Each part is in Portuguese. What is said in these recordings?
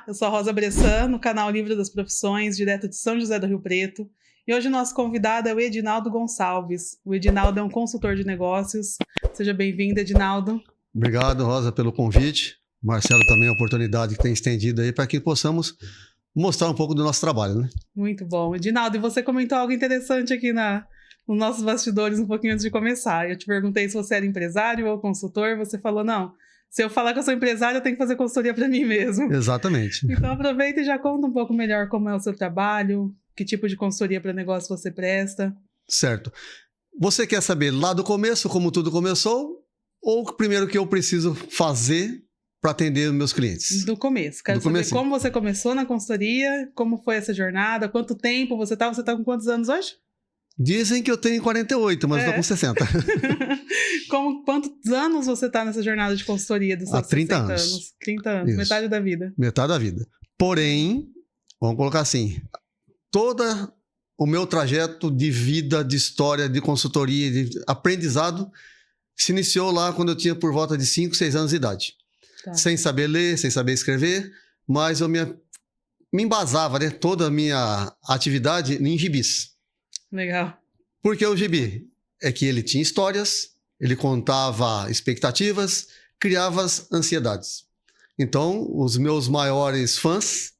eu sou a Rosa Bressan, no canal Livro das Profissões, direto de São José do Rio Preto. E hoje o nosso convidado é o Edinaldo Gonçalves. O Edinaldo é um consultor de negócios. Seja bem-vindo, Edinaldo. Obrigado, Rosa, pelo convite. Marcelo também a oportunidade que tem estendido aí para que possamos mostrar um pouco do nosso trabalho, né? Muito bom. Edinaldo, e você comentou algo interessante aqui nos nossos bastidores um pouquinho antes de começar. Eu te perguntei se você era empresário ou consultor, você falou, não, se eu falar que eu sou empresário, eu tenho que fazer consultoria para mim mesmo. Exatamente. Então aproveita e já conta um pouco melhor como é o seu trabalho, que tipo de consultoria para negócio você presta. Certo. Você quer saber lá do começo, como tudo começou, ou primeiro o que eu preciso fazer para atender os meus clientes? Do começo. Quero saber como você começou na consultoria, como foi essa jornada, quanto tempo você tá? Você tá com quantos anos hoje? Dizem que eu tenho 48, mas eu tô com 60. Quantos anos você tá nessa jornada de consultoria dos seus 30 anos. 30 anos, Isso. metade da vida. Metade da vida. Porém, vamos colocar assim, todo o meu trajeto de vida, de história, de consultoria, de aprendizado, se iniciou lá quando eu tinha por volta de 5, 6 anos de idade. Tá. Sem saber ler, sem saber escrever, mas eu me embasava, né, toda a minha atividade em gibis. Legal. Porque o gibi é que ele tinha histórias, ele contava expectativas, criava ansiedades. Então, os meus maiores fãs,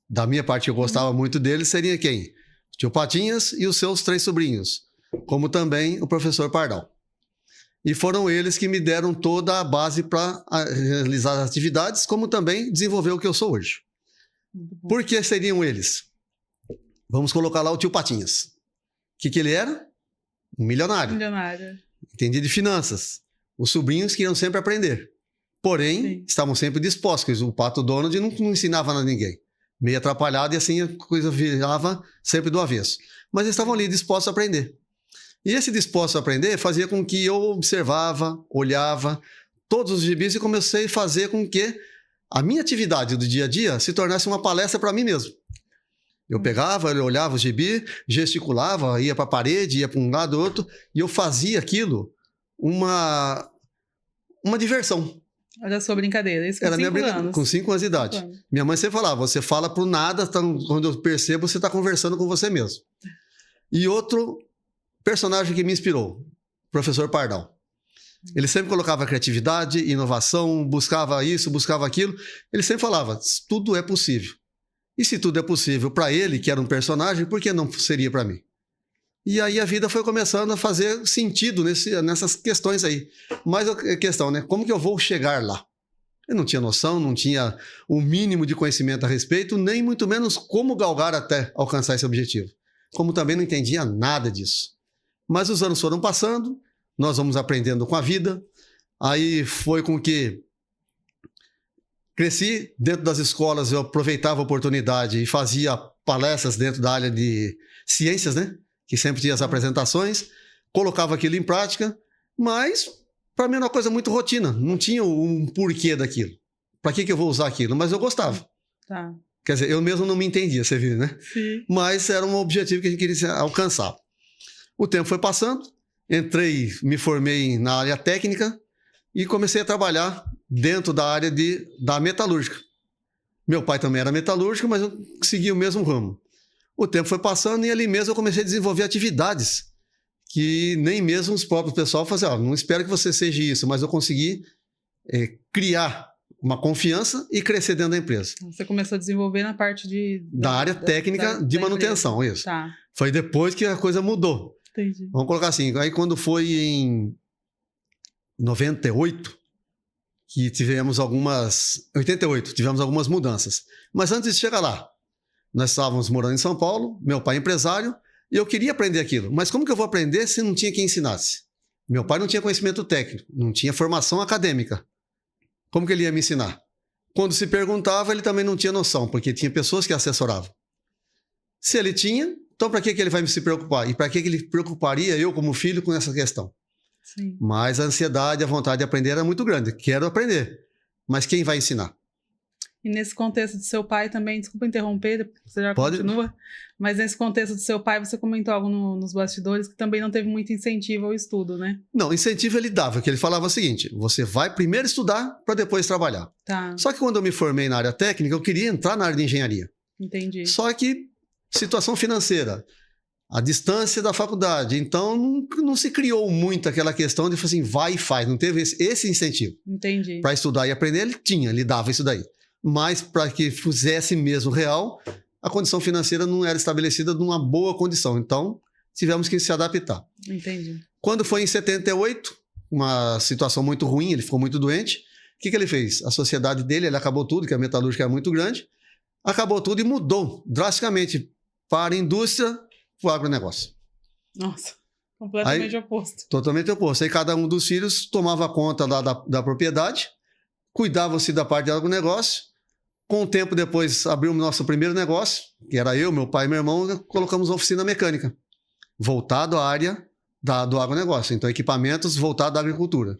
da minha parte eu gostava muito deles, seriam quem? Tio Patinhas e os seus 3 sobrinhos, como também o professor Pardal. E foram eles que me deram toda a base para realizar as atividades, como também desenvolver o que eu sou hoje. Por que seriam eles? Vamos colocar lá o tio Patinhas. O que ele era? Um milionário. Milionário. Entendia de finanças. Os sobrinhos queriam sempre aprender. Porém, sim, estavam sempre dispostos, porque o Pato Donald não ensinava nada a ninguém. Meio atrapalhado e assim a coisa virava sempre do avesso. Mas eles estavam ali dispostos a aprender. E esse disposto a aprender fazia com que eu observava, olhava todos os gibis e comecei a fazer com que a minha atividade do dia a dia se tornasse uma palestra para mim mesmo. Eu pegava, eu olhava o gibi, gesticulava, ia para a parede, ia para um lado ou outro, e eu fazia aquilo uma diversão. Olha a sua brincadeira, isso com 5 anos. Com 5 anos de idade. Minha mãe sempre falava, você fala pro nada, quando eu percebo, você está conversando com você mesmo. E outro personagem que me inspirou, o professor Pardal. Ele sempre colocava criatividade, inovação, buscava isso, buscava aquilo. Ele sempre falava, tudo é possível. E se tudo é possível para ele, que era um personagem, por que não seria para mim? E aí a vida foi começando a fazer sentido nessas questões aí. Mas a questão, né? Como que eu vou chegar lá? Eu não tinha noção, não tinha o mínimo de conhecimento a respeito, nem muito menos como galgar até alcançar esse objetivo. Como também não entendia nada disso. Mas os anos foram passando, nós vamos aprendendo com a vida. Aí foi com que cresci dentro das escolas, eu aproveitava a oportunidade e fazia palestras dentro da área de ciências, né? Que sempre tinha as apresentações, colocava aquilo em prática, mas para mim era uma coisa muito rotina, não tinha um porquê daquilo. Para que eu vou usar aquilo? Mas eu gostava. Tá. Quer dizer, eu mesmo não me entendia, você viu, né? Sim. Mas era um objetivo que a gente queria alcançar. O tempo foi passando, entrei, me formei na área técnica e comecei a trabalhar dentro da área da metalúrgica. Meu pai também era metalúrgico, mas eu segui o mesmo ramo. O tempo foi passando e ali mesmo eu comecei a desenvolver atividades que nem mesmo os próprios pessoal faziam. Não espero que você seja isso, mas eu consegui criar uma confiança e crescer dentro da empresa. Você começou a desenvolver na parte da área técnica de manutenção, isso. Tá. Foi depois que a coisa mudou. Entendi. Vamos colocar assim, aí quando foi em 98, que tivemos 88, tivemos algumas mudanças. Mas antes de chegar lá, nós estávamos morando em São Paulo, meu pai é empresário, e eu queria aprender aquilo. Mas como que eu vou aprender se não tinha quem ensinasse? Meu pai não tinha conhecimento técnico, não tinha formação acadêmica. Como que ele ia me ensinar? Quando se perguntava, ele também não tinha noção, porque tinha pessoas que assessoravam. Se ele tinha, então para que ele vai se preocupar? E para que ele preocuparia eu como filho com essa questão? Sim. Mas a ansiedade, a vontade de aprender era muito grande. Quero aprender, mas quem vai ensinar? E nesse contexto do seu pai também, desculpa interromper, você já Pode. continua, mas nesse contexto do seu pai, você comentou algo nos bastidores que também não teve muito incentivo ao estudo, né? Não, incentivo ele dava, que ele falava o seguinte: você vai primeiro estudar para depois trabalhar. Tá, Só que quando eu me formei na área técnica, eu queria entrar na área de engenharia. entendi. Só que situação financeira, a distância da faculdade, então não se criou muito aquela questão de assim, vai e faz, não teve esse incentivo. Entendi. Para estudar e aprender, ele dava isso daí. Mas para que fizesse mesmo real, a condição financeira não era estabelecida numa boa condição. Então, tivemos que se adaptar. Entendi. Quando foi em 78, uma situação muito ruim, ele ficou muito doente. O que ele fez? A sociedade dele, ele acabou tudo, que a metalúrgica era muito grande, acabou tudo e mudou drasticamente para a indústria, para o agronegócio. Nossa, completamente oposto. Totalmente oposto. Aí cada um dos filhos tomava conta lá da propriedade, cuidavam-se da parte do agronegócio. Com o tempo depois, abrimos nosso primeiro negócio, que era eu, meu pai e meu irmão, colocamos uma oficina mecânica, voltado à área do agronegócio. Então, equipamentos voltados à agricultura.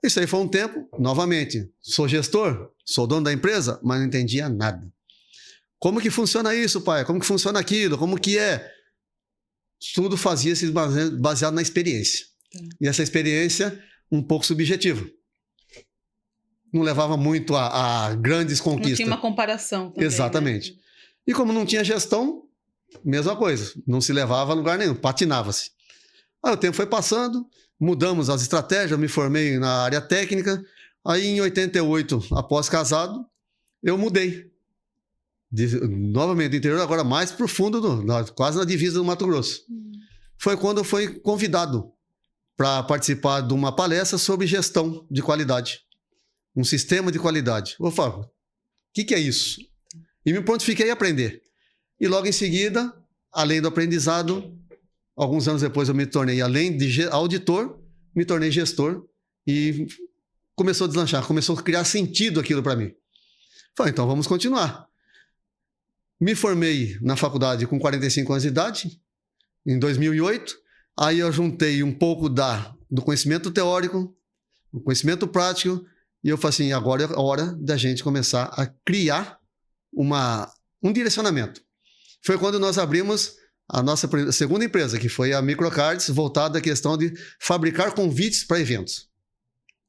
Isso aí foi um tempo, novamente, sou gestor, sou dono da empresa, mas não entendia nada. Como que funciona isso, pai? Como que funciona aquilo? Como que é? Tudo fazia-se baseado na experiência. E essa experiência, um pouco subjetiva. Não levava muito a grandes conquistas. Não tinha uma comparação também, Exatamente. né? E como não tinha gestão, mesma coisa. Não se levava a lugar nenhum, patinava-se. Aí o tempo foi passando, mudamos as estratégias, eu me formei na área técnica. Aí em 88, após casado, eu mudei. Novamente do interior, agora mais para o fundo, quase na divisa do Mato Grosso. Foi quando eu fui convidado para participar de uma palestra sobre gestão de qualidade. Um sistema de qualidade. Eu falo, o que é isso? E me prontifiquei a aprender. E logo em seguida, além do aprendizado, alguns anos depois eu me tornei, além de auditor, me tornei gestor e começou a deslanchar, começou a criar sentido aquilo para mim. Falei, então vamos continuar. Me formei na faculdade com 45 anos de idade, em 2008. Aí eu juntei um pouco do conhecimento teórico, o conhecimento prático, e eu falei assim, agora é hora da gente começar a criar um direcionamento. Foi quando nós abrimos a nossa segunda empresa, que foi a Microcards, voltada à questão de fabricar convites para eventos.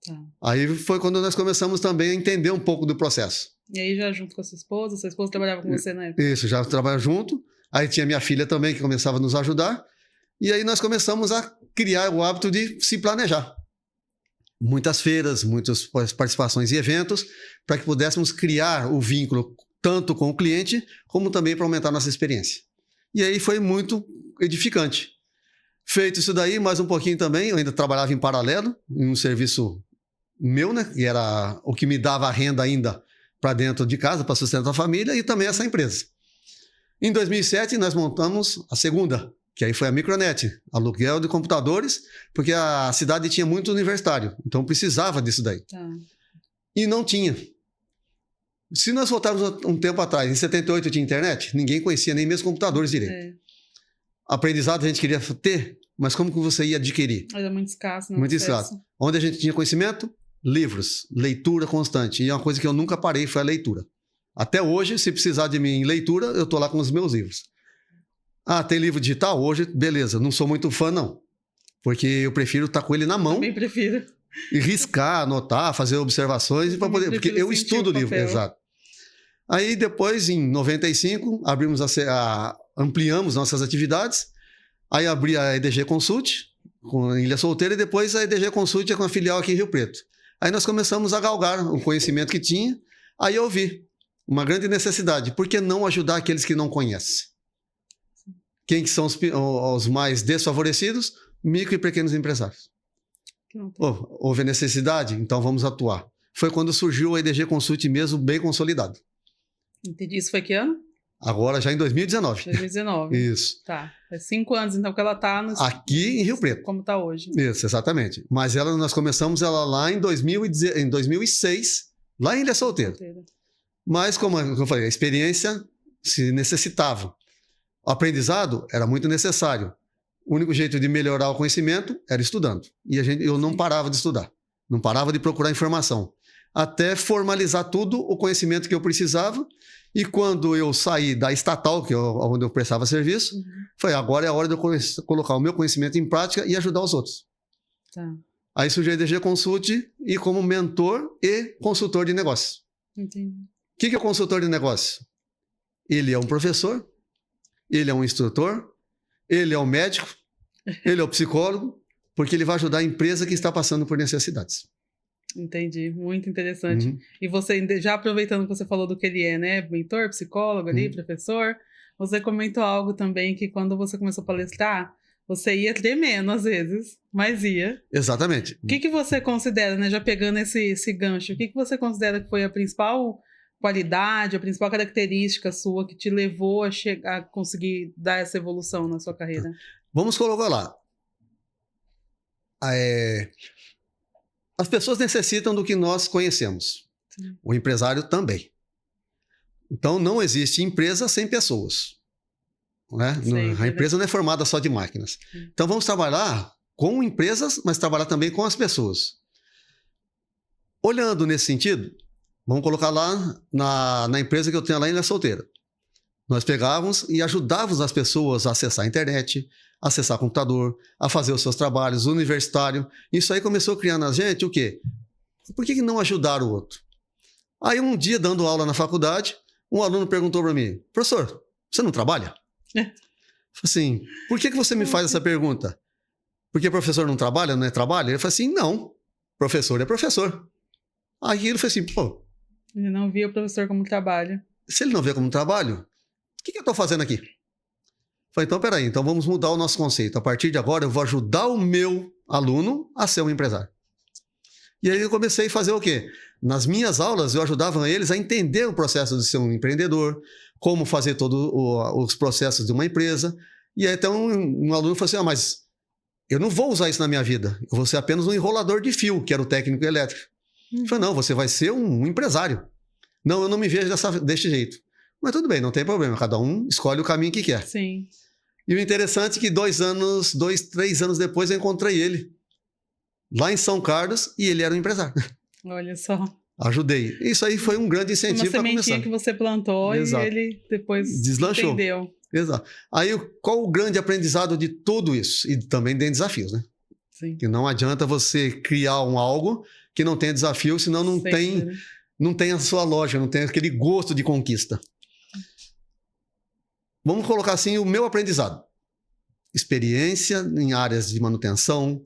Tá. Aí foi quando nós começamos também a entender um pouco do processo. E aí já junto com a sua esposa trabalhava com você na época? Isso, já trabalha junto. Aí tinha minha filha também, que começava a nos ajudar. E aí nós começamos a criar o hábito de se planejar. Muitas feiras, muitas participações em eventos, para que pudéssemos criar o vínculo tanto com o cliente, como também para aumentar a nossa experiência. E aí foi muito edificante. Feito isso daí, mais um pouquinho também, eu ainda trabalhava em paralelo, em um serviço meu, né, que era o que me dava a renda ainda para dentro de casa, para sustentar a família, e também essa empresa. Em 2007, nós montamos a segunda, que aí foi a Micronet, aluguel de computadores, porque a cidade tinha muito universitário, então precisava disso daí. Tá. E não tinha. Se nós voltarmos um tempo atrás, em 78 tinha internet, ninguém conhecia nem mesmo computadores direito. É. Aprendizado a gente queria ter, mas como que você ia adquirir? Era muito escasso, né? Muito escasso. Onde a gente tinha conhecimento? Livros, leitura constante. E uma coisa que eu nunca parei foi a leitura. Até hoje, se precisar de mim em leitura, eu estou lá com os meus livros. Ah, tem livro digital? Hoje, beleza. Não sou muito fã, não. Porque eu prefiro estar com ele na mão. Também prefiro. E riscar, anotar, fazer observações. Para poder, porque eu estudo o livro. Exato. Aí depois, em 95, ampliamos nossas atividades. Aí abri a EDG Consult, em Ilha Solteira, e depois a EDG Consult com a filial aqui em Rio Preto. Aí nós começamos a galgar o conhecimento que tinha. Aí eu vi uma grande necessidade. Por que não ajudar aqueles que não conhecem? Quem que são os mais desfavorecidos? Micro e pequenos empresários. Houve necessidade? Então vamos atuar. Foi quando surgiu a EDG Consult mesmo, bem consolidado. Entendi. Isso foi que ano? Agora já em 2019. 2019. Isso. Tá. Faz 5 anos, então, que ela está aqui em Rio Preto. Como está hoje. Isso, exatamente. Mas nós começamos ela lá em 2006, lá em Ilha Solteira. Mas, como eu falei, a experiência se necessitava. O aprendizado era muito necessário. O único jeito de melhorar o conhecimento era estudando. E eu não parava de estudar. Não parava de procurar informação. até formalizar tudo o conhecimento que eu precisava. E quando eu saí da estatal, onde eu prestava serviço, foi agora é a hora de eu colocar o meu conhecimento em prática e ajudar os outros. Tá. Aí surgiu a EDG Consult e como mentor e consultor de negócios. Entendi. O que é o consultor de negócio? Ele é um professor, ele é um instrutor, ele é um médico, ele é um psicólogo, porque ele vai ajudar a empresa que está passando por necessidades. Entendi, muito interessante. Uhum. E você, já aproveitando que você falou do que ele é, né? Mentor, psicólogo ali, professor, você comentou algo também que quando você começou a palestrar, você ia tremendo às vezes, mas ia. Exatamente. O que você considera, né? Já pegando esse gancho, o que você considera que foi a principal qualidade, a principal característica sua que te levou a chegar a conseguir dar essa evolução na sua carreira? Vamos colocar lá. As pessoas necessitam do que nós conhecemos. Sim. O empresário também. Então, não existe empresa sem pessoas. Né? A empresa não é formada só de máquinas. Então, vamos trabalhar com empresas, mas trabalhar também com as pessoas. Olhando nesse sentido, vamos colocar lá na empresa que eu tenho lá em Ilha Solteira. Nós pegávamos e ajudávamos as pessoas a acessar a internet, acessar computador, a fazer os seus trabalhos, universitário. Isso aí começou a criar na gente o quê? Por que não ajudar o outro? Aí um dia, dando aula na faculdade, um aluno perguntou para mim, professor, você não trabalha? Falei assim, por que você me faz essa pergunta? Porque professor não trabalha, não é trabalho? Ele falou assim, não, professor é professor. Aí ele falou assim, pô... Ele não via o professor como trabalho. Se ele não vê como trabalho, o que eu estou fazendo aqui? Falei, então, peraí, então vamos mudar o nosso conceito. A partir de agora, eu vou ajudar o meu aluno a ser um empresário. E aí eu comecei a fazer o quê? Nas minhas aulas, eu ajudava eles a entender o processo de ser um empreendedor, como fazer todos os processos de uma empresa. E aí, então, um aluno falou assim, mas eu não vou usar isso na minha vida. Eu vou ser apenas um enrolador de fio, que era o técnico elétrico. Eu falei, não, você vai ser um empresário. Não, eu não me vejo deste jeito. Mas tudo bem, não tem problema. Cada um escolhe o caminho que quer. Sim. E o interessante é que 3 anos depois eu encontrei ele lá em São Carlos e ele era um empresário. Olha só. Ajudei. Isso aí foi um grande incentivo para começar. Uma sementinha que você plantou. Exato. E ele depois deslanchou. Entendeu. Exato. Aí qual o grande aprendizado de tudo isso? E também tem desafios, né? Sim. Que não adianta você criar algo que não tenha desafio, senão não tem a sua lógica, não tem aquele gosto de conquista. Vamos colocar assim o meu aprendizado. Experiência em áreas de manutenção,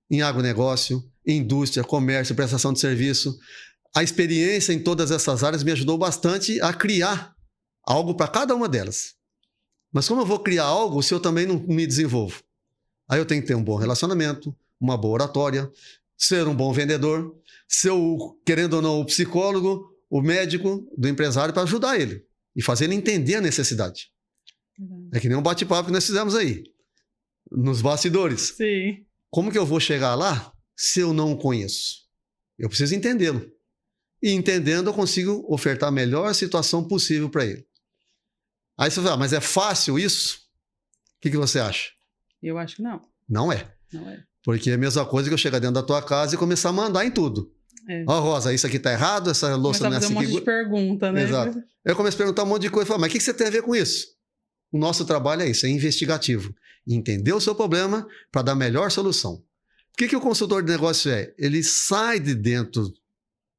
em agronegócio, indústria, comércio, prestação de serviço. A experiência em todas essas áreas me ajudou bastante a criar algo para cada uma delas. Mas como eu vou criar algo se eu também não me desenvolvo? Aí eu tenho que ter um bom relacionamento, uma boa oratória, ser um bom vendedor, ser, querendo ou não, o psicólogo, o médico do empresário para ajudar ele e fazer ele entender a necessidade. É que nem um bate-papo que nós fizemos aí, nos bastidores. Sim. Como que eu vou chegar lá se eu não o conheço? Eu preciso entendê-lo. E entendendo, eu consigo ofertar a melhor situação possível para ele. Aí você fala, mas é fácil isso? O que você acha? Eu acho que não. Não é. Não é. Porque é a mesma coisa que eu chegar dentro da tua casa e começar a mandar em tudo. Ó, Rosa, isso aqui tá errado, essa louça não é assim. Começar a fazer um monte de pergunta, né? Exato. Eu começo a perguntar um monte de coisa. Mas o que você tem a ver com isso? O nosso trabalho é isso, é investigativo. Entender o seu problema para dar a melhor solução. O que o consultor de negócio é? Ele sai de dentro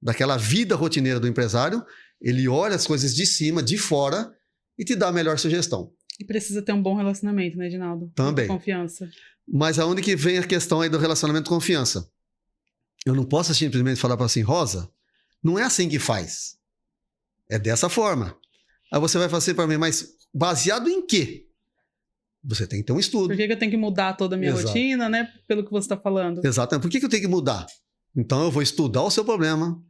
daquela vida rotineira do empresário, ele olha as coisas de cima, de fora, e te dá a melhor sugestão. E precisa ter um bom relacionamento, né, Edinaldo? Também. Muita confiança. Mas aonde que vem a questão aí do relacionamento de confiança? Eu não posso simplesmente falar para assim, Rosa, não é assim que faz. É dessa forma. Aí você vai fazer para mim, mas baseado em quê? Você tem que ter um estudo. Por que eu tenho que mudar toda a minha rotina, né? Pelo que você está falando. Exatamente. Por que eu tenho que mudar? Então eu vou estudar o seu problema,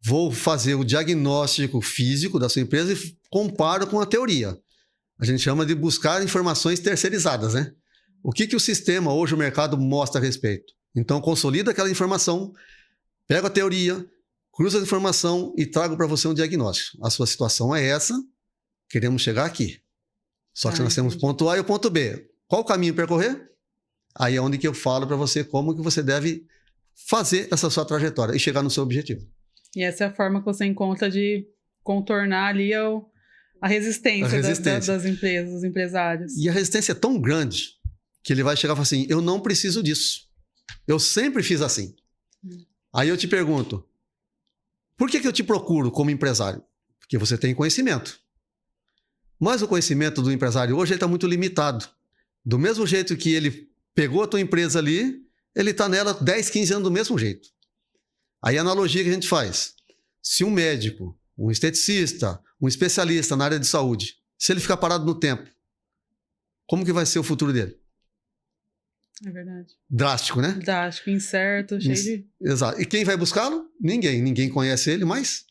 vou fazer o diagnóstico físico da sua empresa e comparo com a teoria. A gente chama de buscar informações terceirizadas, né? O que o sistema, hoje o mercado mostra a respeito? Então consolida aquela informação, pego a teoria, cruzo a informação e trago para você um diagnóstico. A sua situação é essa, queremos chegar aqui. Só que nós temos o ponto A e o ponto B. Qual o caminho percorrer? Aí é onde que eu falo para você como que você deve fazer essa sua trajetória e chegar no seu objetivo. E essa é a forma que você encontra de contornar ali a resistência, das empresas, dos empresários. E a resistência é tão grande que ele vai chegar e falar assim, eu não preciso disso. Eu sempre fiz assim. Aí eu te pergunto, por que eu te procuro como empresário? Porque você tem conhecimento. Mas o conhecimento do empresário hoje está muito limitado. Do mesmo jeito que ele pegou a tua empresa ali, ele está nela 10, 15 anos do mesmo jeito. Aí a analogia que a gente faz, se um médico, um esteticista, um especialista na área de saúde, se ele ficar parado no tempo, como que vai ser o futuro dele? É verdade. Drástico, né? Drástico, incerto, cheio de... Exato. E quem vai buscá-lo? Ninguém. Ninguém conhece ele, mas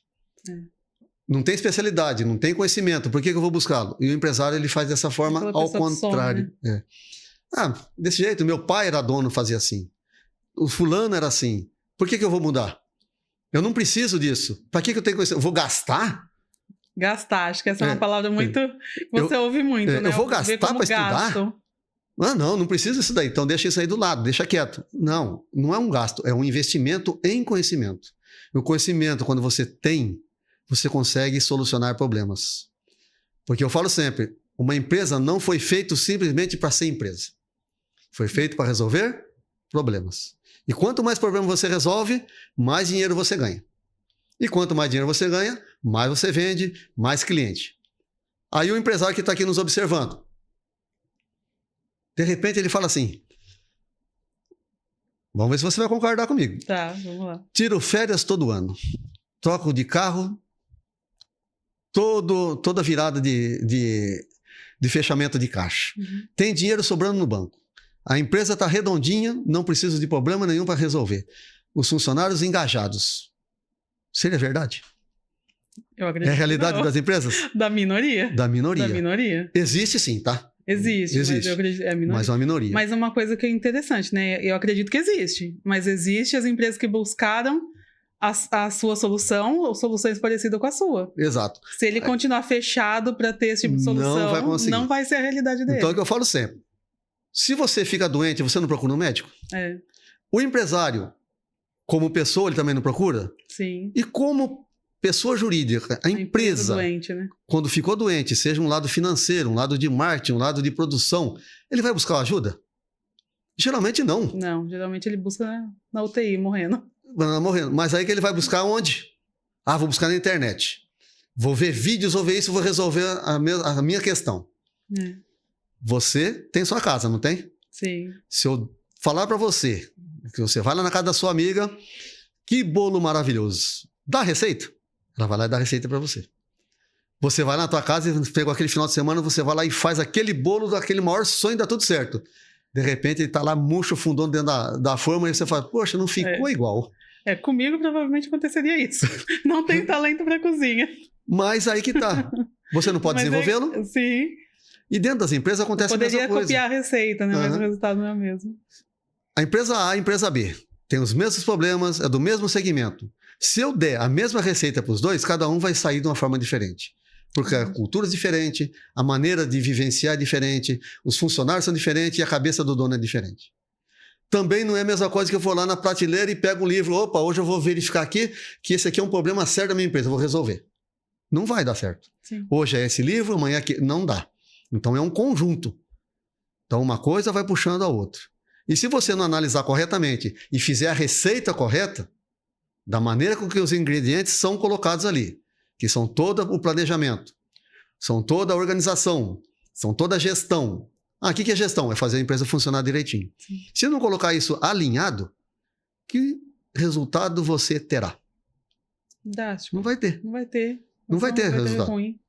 não tem especialidade, não tem conhecimento. Por que eu vou buscá-lo? E o empresário ele faz dessa forma ao contrário. Some, né? Desse jeito, meu pai era dono, fazia assim. O fulano era assim. Por que eu vou mudar? Eu não preciso disso. Para que eu tenho conhecimento? Eu vou gastar? Gastar, acho que essa é uma palavra muito... Você ouve muito, né? Eu vou gastar para estudar? Não preciso disso daí. Então deixa isso aí do lado, deixa quieto. Não é um gasto, é um investimento em conhecimento. O conhecimento, quando você tem, você consegue solucionar problemas. Porque eu falo sempre, uma empresa não foi feita simplesmente para ser empresa. Foi feito para resolver problemas. E quanto mais problemas você resolve, mais dinheiro você ganha. E quanto mais dinheiro você ganha, mais você vende, mais cliente. Aí o empresário que está aqui nos observando, de repente ele fala assim, vamos ver se você vai concordar comigo. Tá, vamos lá. Tiro férias todo ano. Troco de carro, toda virada de fechamento de caixa. Uhum. Tem dinheiro sobrando no banco. A empresa está redondinha, não precisa de problema nenhum para resolver. Os funcionários engajados. Seria verdade? Eu acredito. É a realidade das empresas? Da minoria. Da minoria. Da minoria. Existe sim, tá? Existe. Mas eu acredito, é a minoria. Mas é uma minoria. Mas uma coisa que é interessante, né? Eu acredito que existe. Mas existe as empresas que buscaram a sua solução ou soluções parecidas com a sua. Exato. Se ele continuar fechado para ter esse tipo de solução, não vai ser a realidade dele. Então é o que eu falo sempre. Se você fica doente, você não procura um médico? É. O empresário, como pessoa, ele também não procura? Sim. E como pessoa jurídica, a empresa doente, né? Quando ficou doente, seja um lado financeiro, um lado de marketing, um lado de produção, ele vai buscar ajuda? Geralmente não. Não, geralmente ele busca na UTI, morrendo. Mas aí que ele vai buscar onde? Vou buscar na internet. Vou ver vídeos, vou ver isso, vou resolver a minha questão. É. Você tem sua casa, não tem? Sim. Se eu falar para você que você vai lá na casa da sua amiga, que bolo maravilhoso. Dá a receita? Ela vai lá e dá a receita para você. Você vai na tua casa e pegou aquele final de semana, você vai lá e faz aquele bolo daquele maior sonho, dá tudo certo. De repente ele tá lá murcho, fundão dentro da forma e você fala, poxa, não ficou igual. Comigo provavelmente aconteceria isso. Não tenho talento para cozinha. Mas aí que tá. Você não pode desenvolvê-lo? Sim. E dentro das empresas acontece a mesma coisa. Poderia copiar a receita, né? Mas o resultado não é o mesmo. A empresa A e a empresa B tem os mesmos problemas, é do mesmo segmento. Se eu der a mesma receita para os dois, cada um vai sair de uma forma diferente. Porque a cultura é diferente, a maneira de vivenciar é diferente, os funcionários são diferentes e a cabeça do dono é diferente. Também não é a mesma coisa que eu vou lá na prateleira e pego um livro, opa, hoje eu vou verificar aqui que esse aqui é um problema sério da minha empresa, eu vou resolver. Não vai dar certo. Sim. Hoje é esse livro, amanhã é aqui. Não dá. Então é um conjunto. Então uma coisa vai puxando a outra. E se você não analisar corretamente e fizer a receita correta, da maneira com que os ingredientes são colocados ali, que são todo o planejamento, são toda a organização, são toda a gestão. O que é gestão? É fazer a empresa funcionar direitinho. Sim. Se não colocar isso alinhado, que resultado você terá? Fantástico. Não vai ter. Não vai ter. Não vai ter resultado. Ruim.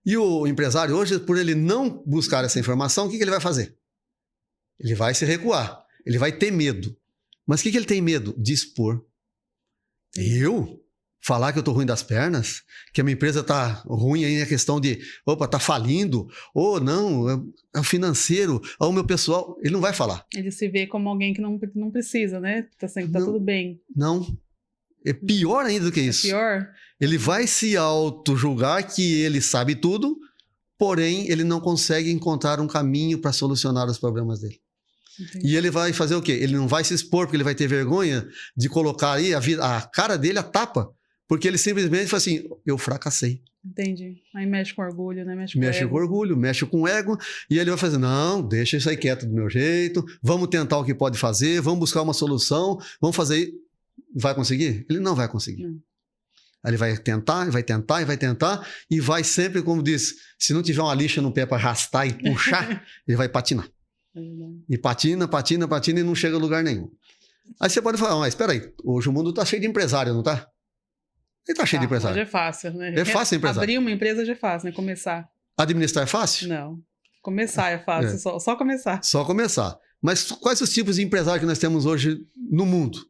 E o empresário hoje, por ele não buscar essa informação, o que ele vai fazer? Ele vai se recuar. Ele vai ter medo. Mas o que ele tem medo? De expor. Eu? Falar que eu estou ruim das pernas? Que a minha empresa está ruim aí na questão de, opa, está falindo? Ou não, é o financeiro, é o meu pessoal. Ele não vai falar. Ele se vê como alguém que não precisa, né? Tá tudo bem. Não. É pior ainda do que isso. É pior? Ele vai se auto-julgar que ele sabe tudo, porém ele não consegue encontrar um caminho para solucionar os problemas dele. Entendi. E ele vai fazer o quê? Ele não vai se expor porque ele vai ter vergonha de colocar aí a cara dele, a tapa, Porque ele simplesmente fala assim, eu fracassei. Entendi. Aí mexe com orgulho, né? Mexe Mexe com com orgulho, mexe com o ego, e ele vai fazer, não, deixa isso aí quieto do meu jeito, vamos tentar o que pode fazer, vamos buscar uma solução, vamos fazer. Vai conseguir? Ele não vai conseguir. Aí ele vai tentar, vai tentar, vai tentar, e vai sempre, como diz, se não tiver uma lixa no pé para arrastar e puxar, ele vai patinar. E patina, patina, patina e não chega a lugar nenhum. Aí você pode falar, mas espera aí, hoje o mundo tá cheio de empresário, não tá? Ele tá cheio de empresário. Hoje é fácil, né? É fácil empresário. Abrir uma empresa já é fácil, né? Começar. Administrar é fácil? Não. Começar é fácil, só começar. Só começar. Mas quais os tipos de empresário que nós temos hoje no mundo?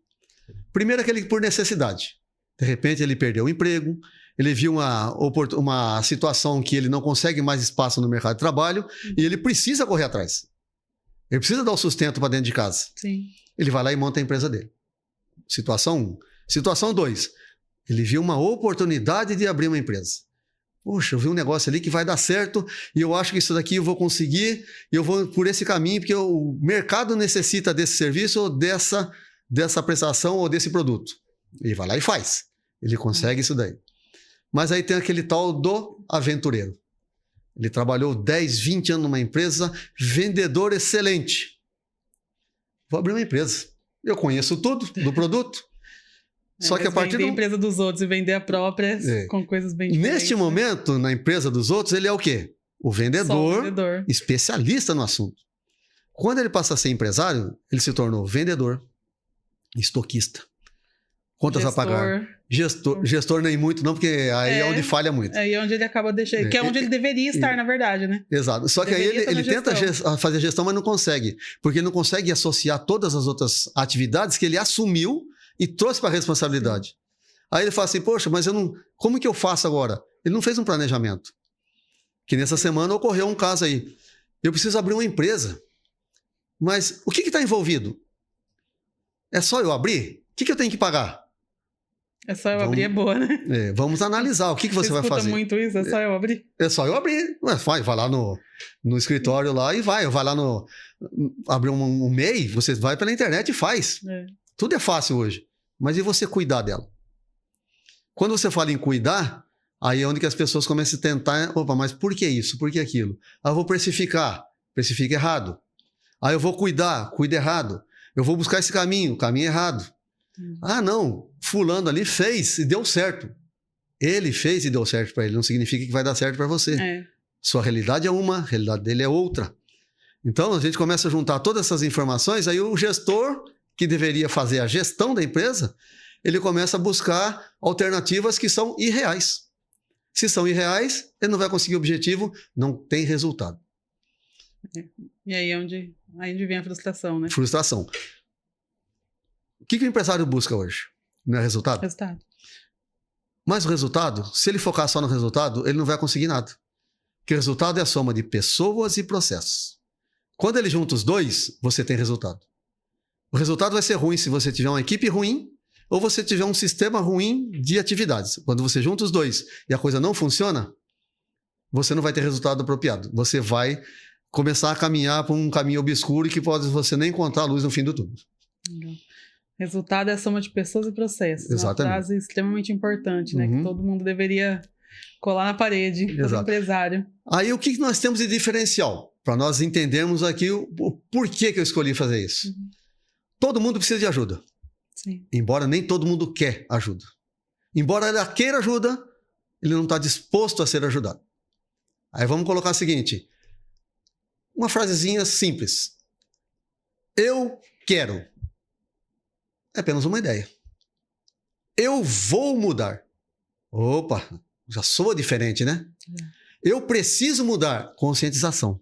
Primeiro, aquele por necessidade. De repente, ele perdeu o emprego, ele viu uma situação que ele não consegue mais espaço no mercado de trabalho e ele precisa correr atrás. Ele precisa dar o sustento para dentro de casa. Sim. Ele vai lá e monta a empresa dele. Situação 1. Situação 2. Ele viu uma oportunidade de abrir uma empresa. Poxa, eu vi um negócio ali que vai dar certo e eu acho que isso daqui eu vou conseguir e eu vou por esse caminho porque o mercado necessita desse serviço ou dessa prestação ou desse produto. Ele vai lá e faz. Ele consegue isso daí. Mas aí tem aquele tal do aventureiro. Ele trabalhou 10, 20 anos numa empresa, vendedor excelente. Vou abrir uma empresa. Eu conheço tudo do produto. Só que a partir vender a empresa dos outros e vender a própria com coisas bem diferentes. Neste momento, na empresa dos outros, ele é o quê? O vendedor, especialista no assunto. Quando ele passa a ser empresário, ele se tornou vendedor, estoquista, contas a pagar. Gestor nem muito não, porque aí é onde falha muito. Aí é onde ele acaba deixando, que é onde ele deveria estar, na verdade, né? Exato. Só que aí ele tenta fazer gestão, mas não consegue. Porque ele não consegue associar todas as outras atividades que ele assumiu e trouxe para a responsabilidade. Aí ele fala assim, poxa, mas eu não... Como que eu faço agora? Ele não fez um planejamento. Que nessa semana ocorreu um caso aí. Eu preciso abrir uma empresa. Mas o que está envolvido? É só eu abrir? O que eu tenho que pagar? É só eu abrir, é boa, né? Vamos analisar o que você vai fazer. Muito isso? É só eu abrir? É só eu abrir. Vai lá no escritório lá e vai lá abrir um MEI, você vai pela internet e faz. Tudo é fácil hoje. Mas e você cuidar dela? Quando você fala em cuidar, aí é onde que as pessoas começam a tentar, opa, mas por que isso? Por que aquilo? Ah, eu vou precifica errado. Ah, eu vou cuida errado. Eu vou buscar esse caminho errado. Ah, não, fulano ali fez e deu certo. Ele fez e deu certo para ele, não significa que vai dar certo para você. Sua realidade é uma, a realidade dele é outra. Então, a gente começa a juntar todas essas informações, aí o gestor, que deveria fazer a gestão da empresa, ele começa a buscar alternativas que são irreais. Se são irreais, ele não vai conseguir o objetivo, não tem resultado. E aí é onde vem a frustração, né? Frustração. O que o empresário busca hoje? Não é resultado? Resultado. Mas o resultado, se ele focar só no resultado, ele não vai conseguir nada. Porque o resultado é a soma de pessoas e processos. Quando ele junta os dois, você tem resultado. O resultado vai ser ruim se você tiver uma equipe ruim ou você tiver um sistema ruim de atividades. Quando você junta os dois e a coisa não funciona, você não vai ter resultado apropriado. Você vai começar a caminhar por um caminho obscuro e que pode você nem encontrar a luz no fim do túnel. Resultado é a soma de pessoas e processos. Exatamente. Uma frase extremamente importante, né? Que todo mundo deveria colar na parede, todo empresário. Aí o que nós temos de diferencial? Para nós entendermos aqui o porquê que eu escolhi fazer isso. Todo mundo precisa de ajuda. Sim. Embora nem todo mundo quer ajuda. Embora ele queira ajuda, ele não está disposto a ser ajudado. Aí vamos colocar o seguinte. Uma frasezinha simples. Eu quero. É apenas uma ideia. Eu vou mudar. Opa, já soa diferente, né? Eu preciso mudar. Conscientização.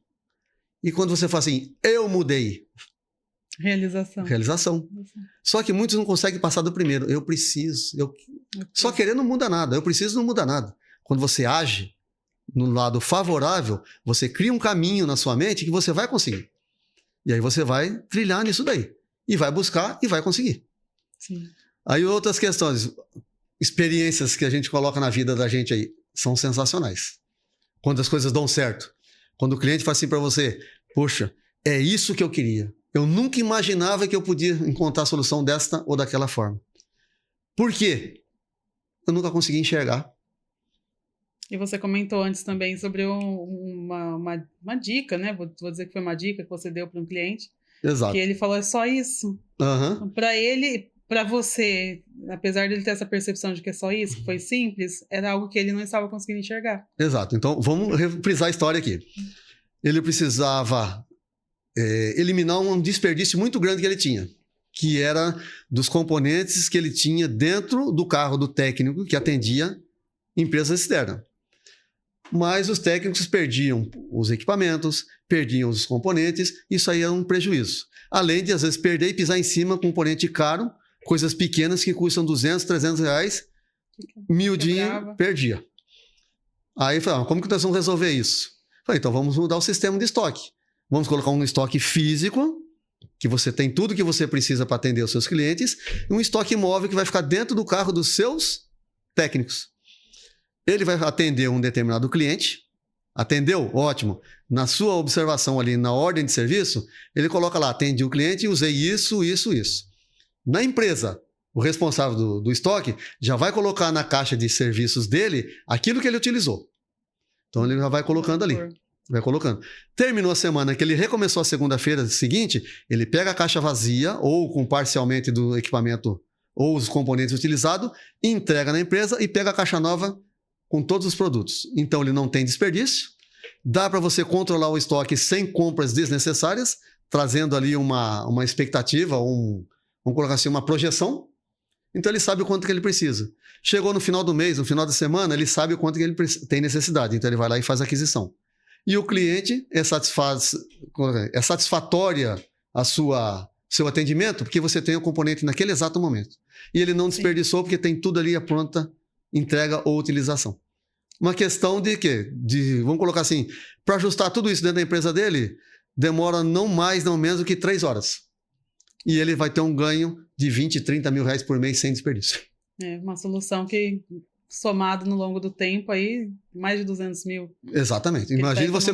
E quando você fala assim, eu mudei. Realização. Só que muitos não conseguem passar do primeiro. Eu preciso. Só querer não muda nada. Eu preciso não muda nada. Quando você age no lado favorável, você cria um caminho na sua mente que você vai conseguir. E aí você vai trilhar nisso daí. E vai buscar e vai conseguir. Sim. Aí outras questões, experiências que a gente coloca na vida da gente aí, são sensacionais. Quando as coisas dão certo. Quando o cliente fala assim para você, poxa, é isso que eu queria. Eu nunca imaginava que eu podia encontrar a solução desta ou daquela forma. Por quê? eu nunca consegui enxergar. E você comentou antes também sobre uma dica, né? Vou dizer que foi uma dica que você deu para um cliente, Exato. que ele falou, é só isso. Uhum. Para ele, para você, apesar dele ter essa percepção de que é só isso, que foi simples, era algo que ele não estava conseguindo enxergar. Exato. Então, vamos reprisar a história aqui. Ele precisava eliminar um desperdício muito grande que ele tinha, que era dos componentes que ele tinha dentro do carro do técnico que atendia empresa externa. Mas os técnicos perdiam os equipamentos, perdiam os componentes, isso aí era um prejuízo. Além de, às vezes, perder e pisar em cima com um componente caro, coisas pequenas que custam 200, 300 reais, miudinho, perdia. Aí, falei, como que nós vamos resolver isso? Falei, então vamos mudar o sistema de estoque. Vamos colocar um estoque físico, que você tem tudo que você precisa para atender os seus clientes, e um estoque móvel que vai ficar dentro do carro dos seus técnicos. Ele vai atender um determinado cliente, atendeu? Ótimo. Na sua observação ali, na ordem de serviço, ele coloca lá, atendi o cliente e usei isso, isso, isso. Na empresa, o responsável do estoque já vai colocar na caixa de serviços dele aquilo que ele utilizou. Então ele já vai colocando ali. Vai colocando. Terminou a semana que ele recomeçou a segunda-feira seguinte, ele pega a caixa vazia ou com parcialmente do equipamento ou os componentes utilizados, entrega na empresa e pega a caixa nova com todos os produtos. Então ele não tem desperdício, dá para você controlar o estoque sem compras desnecessárias, trazendo ali uma expectativa, vamos colocar assim, uma projeção. Então ele sabe o quanto que ele precisa. Chegou no final do mês, no final da semana, ele sabe o quanto que ele tem necessidade, então ele vai lá e faz a aquisição. E o cliente é satisfatória seu atendimento, porque você tem o componente naquele exato momento. E ele não desperdiçou, porque tem tudo ali a pronta entrega ou utilização. Uma questão de quê? Vamos colocar assim, para ajustar tudo isso dentro da empresa dele, demora não mais, não menos do que 3 horas. E ele vai ter um ganho de 20, 30 mil reais por mês sem desperdício. É uma solução que, somado no longo do tempo, aí, mais de 200 mil. Exatamente. Imagine você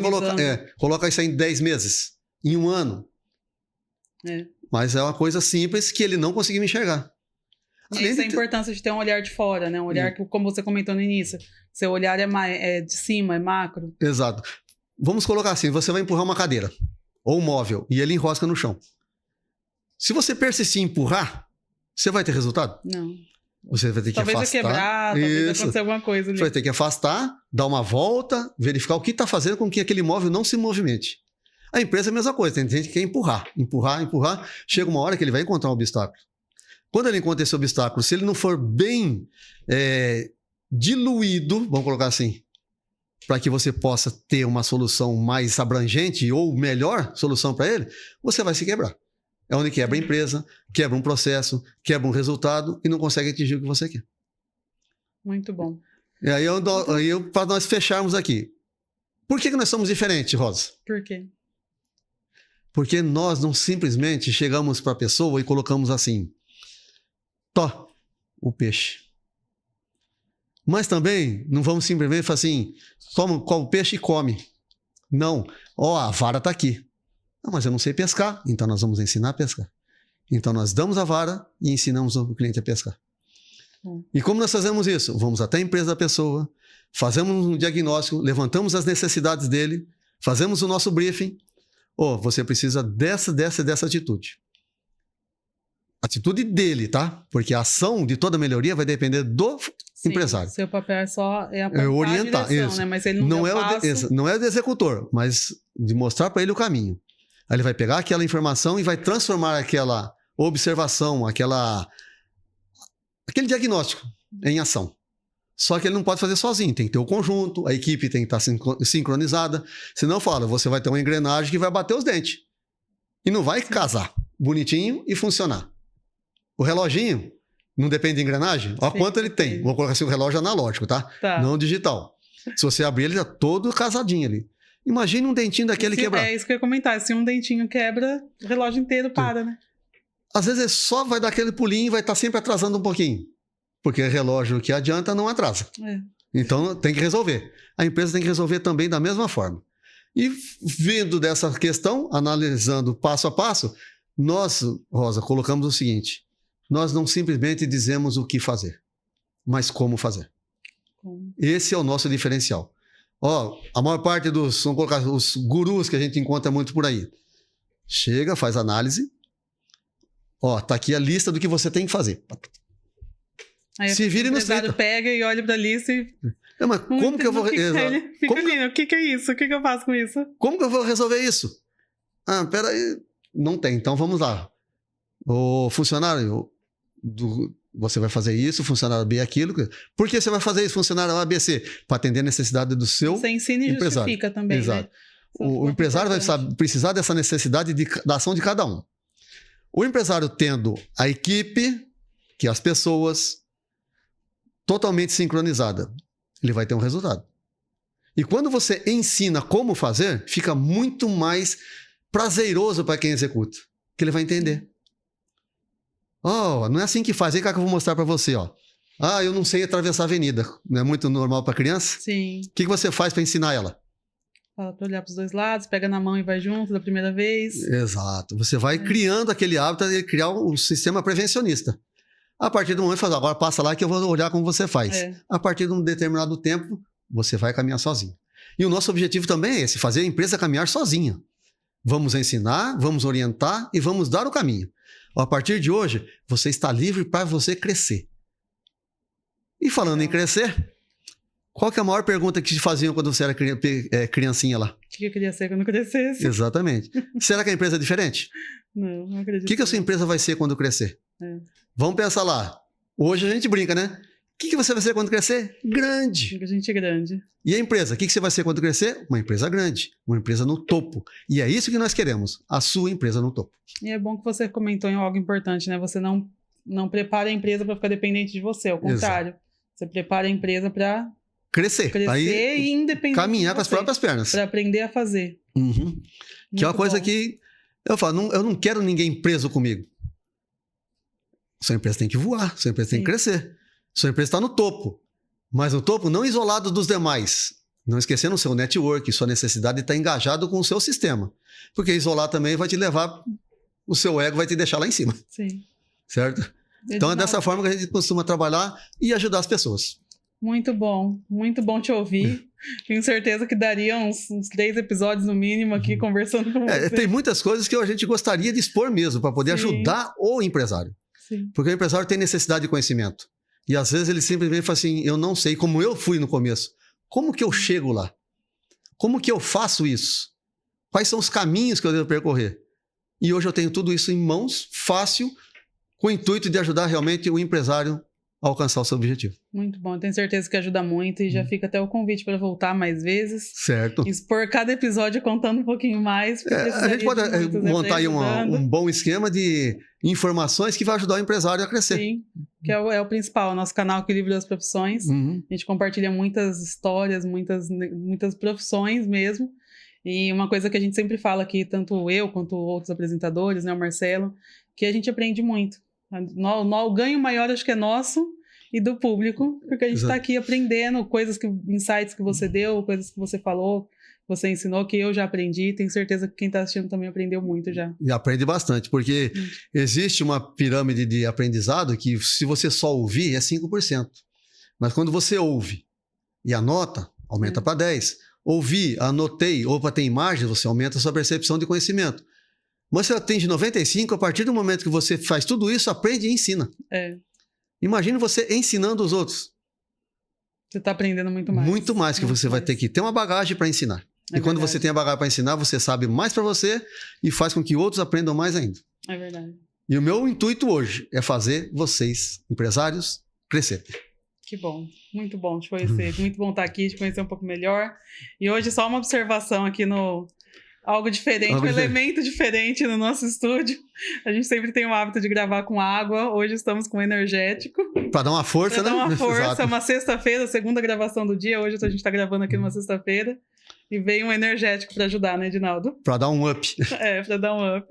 coloca isso aí em 10 meses, em 1 ano. Mas é uma coisa simples que ele não conseguiu enxergar. Isso é a importância de ter um olhar de fora, né? Um olhar que, como você comentou no início, seu olhar é de cima, é macro. Exato. Vamos colocar assim, você vai empurrar uma cadeira ou um móvel e ele enrosca no chão. Se você persistir em empurrar, você vai ter resultado? Não. Você vai ter que afastar. Talvez vai quebrar, talvez acontecer alguma coisa ali. Você vai ter que afastar, dar uma volta, verificar o que está fazendo com que aquele móvel não se movimente. A empresa é a mesma coisa, tem gente que quer empurrar. Chega uma hora que ele vai encontrar um obstáculo. Quando ele encontra esse obstáculo, se ele não for bem diluído, vamos colocar assim, para que você possa ter uma solução mais abrangente ou melhor solução para ele, você vai se quebrar. É onde quebra a empresa, quebra um processo, quebra um resultado e não consegue atingir o que você quer. Muito bom. E aí, para nós fecharmos aqui, por que nós somos diferentes, Rosa? Por quê? Porque nós não simplesmente chegamos para a pessoa e colocamos assim, o peixe. Mas também não vamos simplesmente falar assim, toma o peixe e come. Não, a vara está aqui. Não, mas eu não sei pescar, então nós vamos ensinar a pescar. Então nós damos a vara e ensinamos o cliente a pescar. E como nós fazemos isso? Vamos até a empresa da pessoa, fazemos um diagnóstico, levantamos as necessidades dele, fazemos o nosso briefing. Você precisa dessa atitude. Atitude dele, tá? Porque a ação de toda melhoria vai depender do empresário. Seu papel é apontar orientar, a direção, isso. Né? Mas ele não é o do executor, mas de mostrar para ele o caminho. Aí ele vai pegar aquela informação e vai transformar aquela observação, aquele diagnóstico em ação. Só que ele não pode fazer sozinho, tem que ter o conjunto, a equipe tem que estar sincronizada. Senão você vai ter uma engrenagem que vai bater os dentes. E não vai casar bonitinho e funcionar. O reloginho não depende de engrenagem? Olha quanto ele tem. Vou colocar assim, o relógio analógico, tá? Não digital. Se você abrir, ele já todo casadinho ali. Imagine um dentinho daquele quebrar. É isso que eu ia comentar. Se um dentinho quebra, o relógio inteiro para, né? Às vezes ele só vai dar aquele pulinho e vai estar sempre atrasando um pouquinho. Porque o relógio que adianta não atrasa. Então tem que resolver. A empresa tem que resolver também da mesma forma. E vindo dessa questão, analisando passo a passo, nós, Rosa, colocamos o seguinte: nós não simplesmente dizemos o que fazer. mas como fazer. Como? Esse é o nosso diferencial. Ó, a maior parte dos, vamos colocar, os gurus que a gente encontra muito por aí. Chega, faz análise. Ó, tá aqui a lista do que você tem que fazer. Aí Se vire o nos empresário 30. pega e olha pra lista e... Mas como que eu vou... Ele fica Como que- ali, o que é isso? O que eu faço com isso? Como que eu vou resolver isso? Ah, peraí. Não tem. Então vamos lá. O funcionário você vai fazer isso, o funcionário B aquilo. Por que você vai fazer isso, funcionário A, B, C? Para atender a necessidade do seu Você ensina e empresário. justifica também, Exato. né? O empresário vai precisar dessa necessidade da ação de cada um. O empresário tendo a equipe, que é as pessoas, totalmente sincronizada, ele vai ter um resultado. E quando você ensina como fazer, fica muito mais prazeroso para quem executa, que ele vai entender. Oh, não é assim que faz. Vem cá que eu vou mostrar para você, ó. Ah, eu não sei atravessar a avenida. Não é muito normal para criança? Sim. O que você faz para ensinar ela? Fala pra olhar pros dois lados, pega na mão e vai junto da primeira vez. Exato. Você vai criando aquele hábito de criar um sistema prevencionista. A partir do momento, fala, agora passa lá que eu vou olhar como você faz. A partir de um determinado tempo, você vai caminhar sozinho. E o nosso objetivo também é esse, fazer a empresa caminhar sozinha. Vamos ensinar, vamos orientar e vamos dar o caminho. A partir de hoje, você está livre para você crescer. E falando em crescer, qual que é a maior pergunta que te faziam quando você era criancinha lá? O que eu queria ser quando eu crescesse? Exatamente. Será que a empresa é diferente? Não acredito. O que a sua empresa vai ser quando crescer? Vamos pensar lá. Hoje a gente brinca, né? O que você vai ser quando crescer? Grande. Gente grande. E a empresa? O que você vai ser quando crescer? Uma empresa grande. Uma empresa no topo. E é isso que nós queremos. A sua empresa no topo. E é bom que você comentou em algo importante, né? Você não prepara a empresa para ficar dependente de você. Ao contrário. Exato. Você prepara a empresa para crescer e independente caminhar com as próprias pernas. Para aprender a fazer. Uhum. Que é uma coisa que eu falo, eu não quero ninguém preso comigo. Sua empresa tem que voar, sua empresa tem que crescer. Sua empresa está no topo, mas no topo não isolado dos demais. Não esquecendo o seu network, sua necessidade de estar engajado com o seu sistema. Porque isolar também vai te levar, o seu ego vai te deixar lá em cima. Sim. Certo? Então é dessa forma que a gente costuma trabalhar e ajudar as pessoas. Muito bom te ouvir. Tenho certeza que daria uns 3 episódios no mínimo aqui conversando com você. Tem muitas coisas que a gente gostaria de expor mesmo, para poder ajudar o empresário. Sim. Porque o empresário tem necessidade de conhecimento. E às vezes ele simplesmente fala assim, eu não sei, como eu fui no começo. Como que eu chego lá? Como que eu faço isso? Quais são os caminhos que eu devo percorrer? E hoje eu tenho tudo isso em mãos, fácil, com o intuito de ajudar realmente o empresário a alcançar o seu objetivo. Muito bom, tenho certeza que ajuda muito e já fica até o convite para voltar mais vezes. Certo. Expor cada episódio contando um pouquinho mais. A gente pode montar aí um bom esquema de informações que vai ajudar o empresário a crescer. Sim, que é o principal, o nosso canal Equilíbrio das Profissões. A gente compartilha muitas histórias, muitas profissões mesmo. E uma coisa que a gente sempre fala aqui, tanto eu quanto outros apresentadores, né, o Marcelo, que a gente aprende muito. O ganho maior acho que é nosso e do público, porque a gente está aqui aprendendo insights que você deu, coisas que você falou, você ensinou, que eu já aprendi. Tenho certeza que quem está assistindo também aprendeu muito já. E aprende bastante, porque existe uma pirâmide de aprendizado que se você só ouvir é 5%. Mas quando você ouve e anota, aumenta para 10%. Ouvi, anotei, ou para ter imagem, você aumenta a sua percepção de conhecimento. Mas você atinge 95%, a partir do momento que você faz tudo isso, aprende e ensina. Imagine você ensinando os outros. Você está aprendendo muito mais. Muito mais, que você vai ter que ter uma bagagem para ensinar. E quando você tem a bagagem para ensinar, você sabe mais para você e faz com que outros aprendam mais ainda. É verdade. E o meu intuito hoje é fazer vocês, empresários, crescerem. Que bom, muito bom te conhecer, muito bom estar aqui, te conhecer um pouco melhor. E hoje só uma observação aqui algo diferente, elemento diferente no nosso estúdio. A gente sempre tem o hábito de gravar com água, hoje estamos com energético. Para dar uma força, né? Para dar uma força, Exato. Uma sexta-feira, a segunda gravação do dia, hoje a gente está gravando aqui numa sexta-feira. E veio um energético para ajudar, né, Edinaldo? Para dar um up. Para dar um up.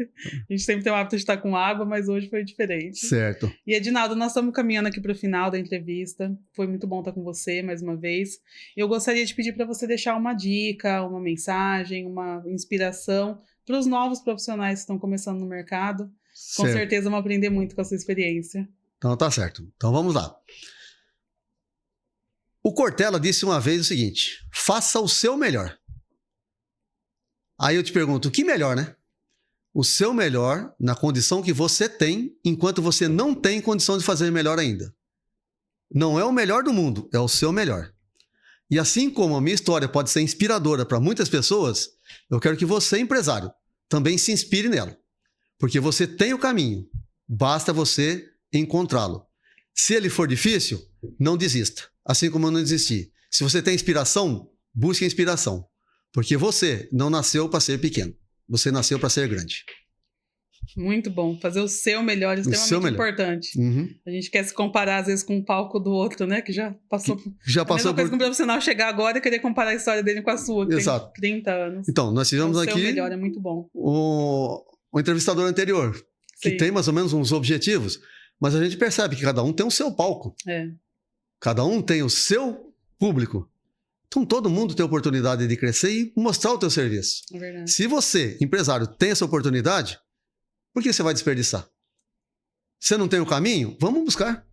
A gente sempre tem o hábito de estar com água, mas hoje foi diferente. Certo. E, Edinaldo, nós estamos caminhando aqui para o final da entrevista. Foi muito bom estar com você mais uma vez. Eu gostaria de pedir para você deixar uma dica, uma mensagem, uma inspiração para os novos profissionais que estão começando no mercado. Com certeza vão aprender muito com a sua experiência. Então tá certo. Então vamos lá. O Cortella disse uma vez o seguinte: faça o seu melhor. Aí eu te pergunto, o que melhor, né? O seu melhor na condição que você tem, enquanto você não tem condição de fazer melhor ainda. Não é o melhor do mundo, é o seu melhor. E assim como a minha história pode ser inspiradora para muitas pessoas, eu quero que você, empresário, também se inspire nela. Porque você tem o caminho, basta você encontrá-lo. Se ele for difícil, não desista, assim como eu não desisti. Se você tem inspiração, busque inspiração. Porque você não nasceu para ser pequeno, você nasceu para ser grande. Muito bom. Fazer o seu melhor é extremamente importante. Uhum. A gente quer se comparar, às vezes, com o palco do outro, né? Que já passou. Já a passou mesma coisa que um profissional chegar agora e querer comparar a história dele com a sua, que Exato. tem 30 anos. Então, nós tivemos o seu aqui melhor é muito bom. o entrevistador anterior, que Sim. tem mais ou menos uns objetivos, mas a gente percebe que cada um tem o seu palco. É. Cada um tem o seu público. Então, todo mundo tem a oportunidade de crescer e mostrar o teu serviço. É verdade. Se você, empresário, tem essa oportunidade, por que você vai desperdiçar? Você não tem o caminho? Vamos buscar.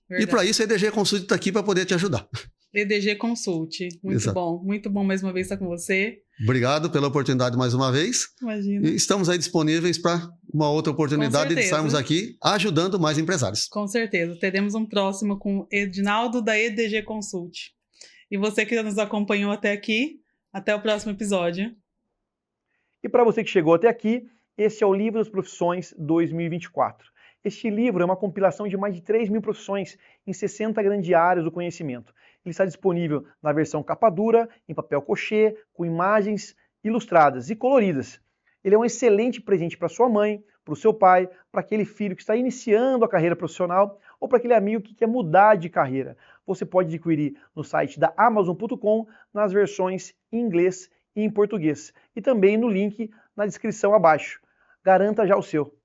Verdade. E para isso a EDG Consult está aqui para poder te ajudar. EDG Consult. Muito Exato. bom. Muito bom mais uma vez estar com você. Obrigado pela oportunidade mais uma vez. Imagina. E estamos aí disponíveis para uma outra oportunidade de estarmos aqui ajudando mais empresários. Com certeza. Teremos um próximo com o Edinaldo da EDG Consult. E você que nos acompanhou até aqui, até o próximo episódio. E para você que chegou até aqui, esse é o Livro das Profissões 2024. Este livro é uma compilação de mais de 3 mil profissões em 60 grandes áreas do conhecimento. Ele está disponível na versão capa dura, em papel cochê, com imagens ilustradas e coloridas. Ele é um excelente presente para sua mãe, para o seu pai, para aquele filho que está iniciando a carreira profissional ou para aquele amigo que quer mudar de carreira. Você pode adquirir no site da Amazon.com nas versões em inglês e em português. E também no link na descrição abaixo. Garanta já o seu.